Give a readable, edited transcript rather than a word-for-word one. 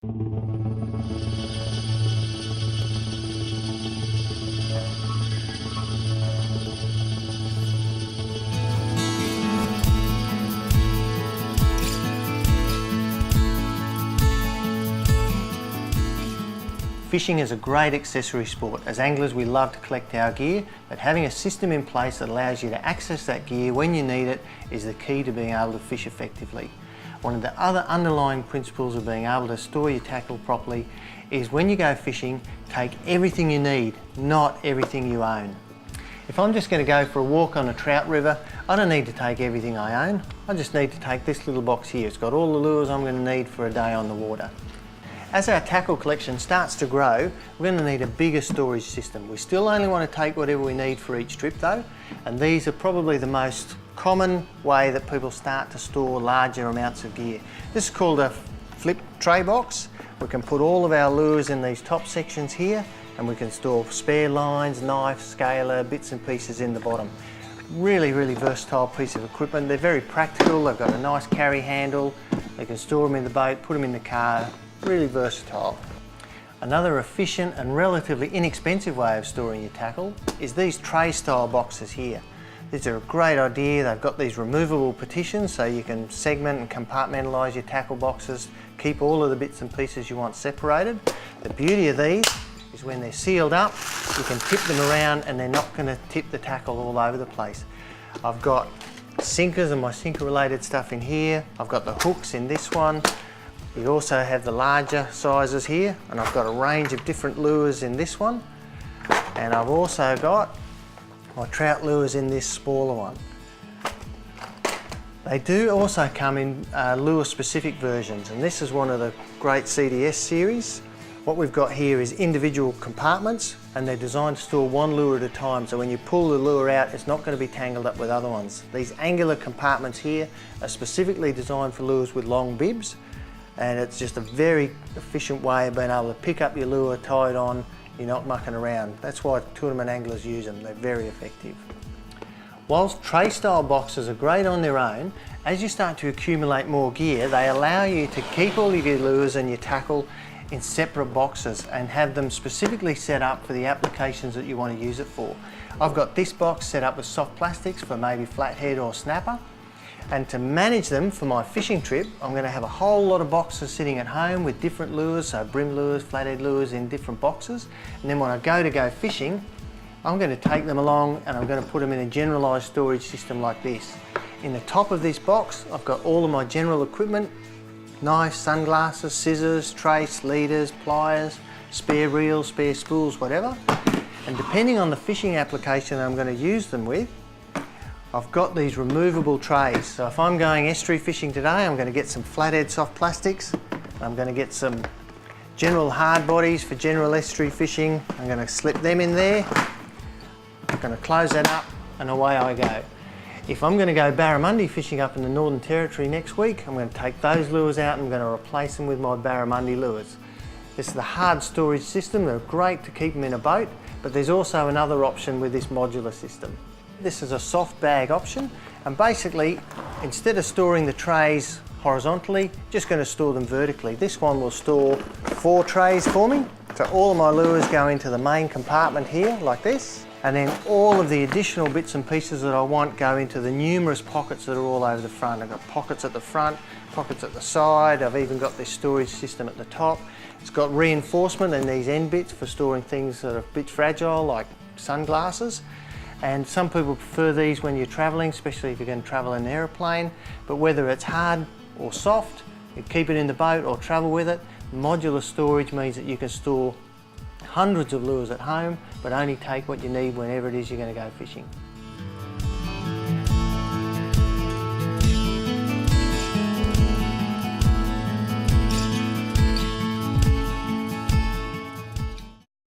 Fishing is a great accessory sport. As anglers, we love to collect our gear, but having a system in place that allows you to access that gear when you need it is the key to being able to fish effectively. One of the other underlying principles of being able to store your tackle properly is when you go fishing, take everything you need, not everything you own. If I'm just going to go for a walk on a trout river, I don't need to take everything I own. I just need to take this little box here. It's got all the lures I'm going to need for a day on the water. As our tackle collection starts to grow, we're going to need a bigger storage system. We still only want to take whatever we need for each trip though, and these are probably the most common way that people start to store larger amounts of gear. This is called a flip tray box. We can put all of our lures in these top sections here, and we can store spare lines, knife, scaler, bits and pieces in the bottom. Really versatile piece of equipment. They're very practical. They've got a nice carry handle. You can store them in the boat, put them in the car. Really versatile. Another efficient and relatively inexpensive way of storing your tackle is these tray style boxes here. These are a great idea. They've got these removable partitions so you can segment and compartmentalise your tackle boxes, keep all of the bits and pieces you want separated. The beauty of these is when they're sealed up, you can tip them around and they're not going to tip the tackle all over the place. I've got sinkers and my sinker related stuff in here. I've got the hooks in this one. You also have the larger sizes here, and I've got a range of different lures in this one, and I've also got my trout lures in this smaller one. They do also come in lure specific versions, and this is one of the great CDS series. What we've got here is individual compartments, and they're designed to store one lure at a time, so when you pull the lure out it's not going to be tangled up with other ones. These angular compartments here are specifically designed for lures with long bibs, and it's just a very efficient way of being able to pick up your lure, tie it on, you're not mucking around. That's why tournament anglers use them, they're very effective. Whilst tray style boxes are great on their own, as you start to accumulate more gear, they allow you to keep all of your lures and your tackle in separate boxes and have them specifically set up for the applications that you want to use it for. I've got this box set up with soft plastics for maybe flathead or snapper. And to manage them for my fishing trip, I'm going to have a whole lot of boxes sitting at home with different lures, so brim lures, flathead lures in different boxes. And then when I go fishing, I'm going to take them along and I'm going to put them in a generalised storage system like this. In the top of this box, I've got all of my general equipment, knives, sunglasses, scissors, trace, leaders, pliers, spare reels, spare spools, whatever. And depending on the fishing application I'm going to use them with, I've got these removable trays. So if I'm going estuary fishing today, I'm going to get some flathead soft plastics. I'm going to get some general hard bodies for general estuary fishing. I'm going to slip them in there. I'm going to close that up and away I go. If I'm going to go barramundi fishing up in the Northern Territory next week, I'm going to take those lures out and I'm going to replace them with my barramundi lures. This is the hard storage system. They're great to keep them in a boat, but there's also another option with this modular system. This is a soft bag option, and basically instead of storing the trays horizontally, just going to store them vertically. This one will store 4 trays for me, so all of my lures go into the main compartment here like this, and then all of the additional bits and pieces that I want go into the numerous pockets that are all over the front. I've got pockets at the front, pockets at the side, I've even got this storage system at the top. It's got reinforcement in these end bits for storing things that are a bit fragile like sunglasses. And some people prefer these when you're travelling, especially if you're going to travel in an aeroplane. But whether it's hard or soft, you keep it in the boat or travel with it. Modular storage means that you can store hundreds of lures at home, but only take what you need whenever it is you're going to go fishing.